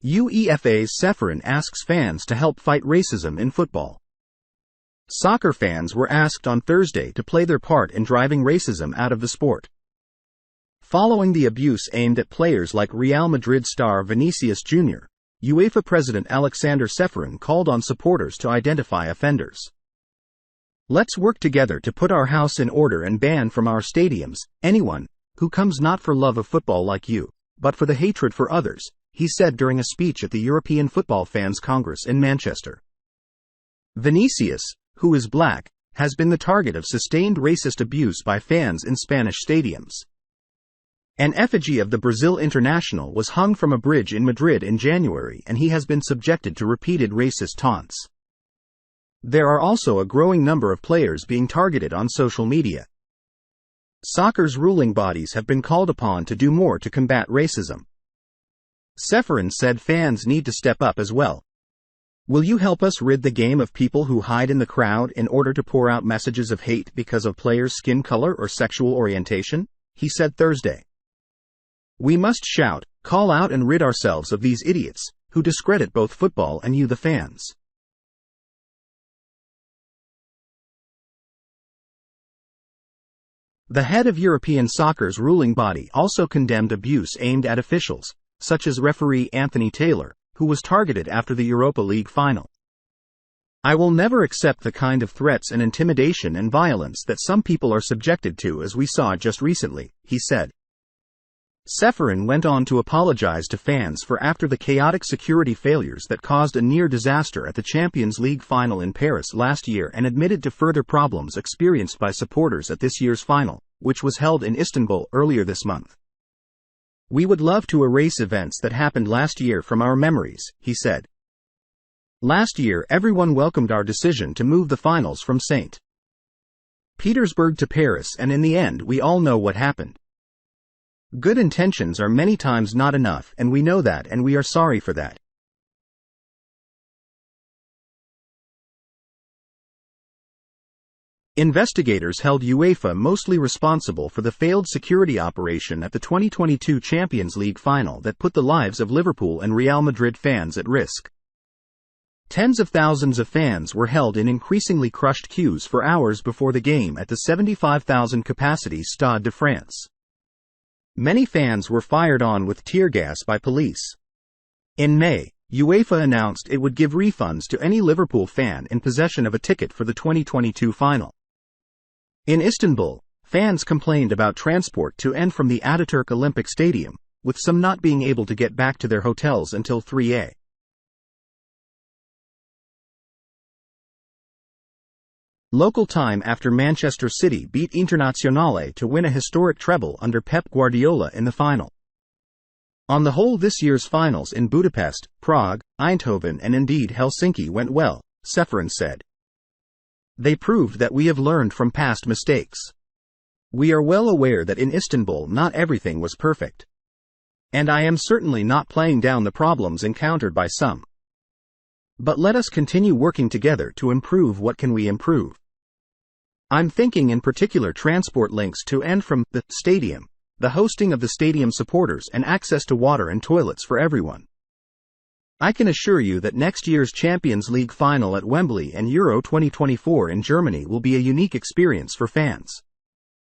UEFA's Ceferin asks fans to help fight racism in football. Soccer fans were asked on Thursday to play their part in driving racism out of the sport. Following the abuse aimed at players like Real Madrid star Vinicius Junior, UEFA President Aleksander Čeferin called on supporters to identify offenders. "Let's work together to put our house in order and ban from our stadiums anyone who comes not for love of football like you, but for the hatred for others," he said during a speech at the European Football Fans Congress in Manchester. Vinicius, who is black, has been the target of sustained racist abuse by fans in Spanish stadiums. An effigy of the Brazil international was hung from a bridge in Madrid in January, and he has been subjected to repeated racist taunts. There are also a growing number of players being targeted on social media. Soccer's ruling bodies have been called upon to do more to combat racism. Ceferin said fans need to step up as well. "Will you help us rid the game of people who hide in the crowd in order to pour out messages of hate because of players' skin color or sexual orientation?" he said Thursday. "We must shout, call out and rid ourselves of these idiots, who discredit both football and you the fans." The head of European soccer's ruling body also condemned abuse aimed at officials, such as referee Anthony Taylor, who was targeted after the Europa League final. "I will never accept the kind of threats and intimidation and violence that some people are subjected to, as we saw just recently," he said. Ceferin went on to apologize to fans for after the chaotic security failures that caused a near disaster at the Champions League final in Paris last year, and admitted to further problems experienced by supporters at this year's final, which was held in Istanbul earlier this month. "We would love to erase events that happened last year from our memories," he said. "Last year everyone welcomed our decision to move the finals from St. Petersburg to Paris, and in the end we all know what happened. Good intentions are many times not enough, and we know that, and we are sorry for that." Investigators held UEFA mostly responsible for the failed security operation at the 2022 Champions League final that put the lives of Liverpool and Real Madrid fans at risk. Tens of thousands of fans were held in increasingly crushed queues for hours before the game at the 75,000-capacity Stade de France. Many fans were fired on with tear gas by police. In May, UEFA announced it would give refunds to any Liverpool fan in possession of a ticket for the 2022 final. In Istanbul, fans complained about transport to and from the Ataturk Olympic Stadium, with some not being able to get back to their hotels until 3 a.m. Local time after Manchester City beat Internazionale to win a historic treble under Pep Guardiola in the final. "On the whole, this year's finals in Budapest, Prague, Eindhoven and indeed Helsinki went well," Ceferin said. "They proved that we have learned from past mistakes. We are well aware that in Istanbul not everything was perfect. And I am certainly not playing down the problems encountered by some. But let us continue working together to improve what can we improve. I'm thinking in particular transport links to and from the stadium, the hosting of the stadium supporters and access to water and toilets for everyone. I can assure you that next year's Champions League final at Wembley and Euro 2024 in Germany will be a unique experience for fans."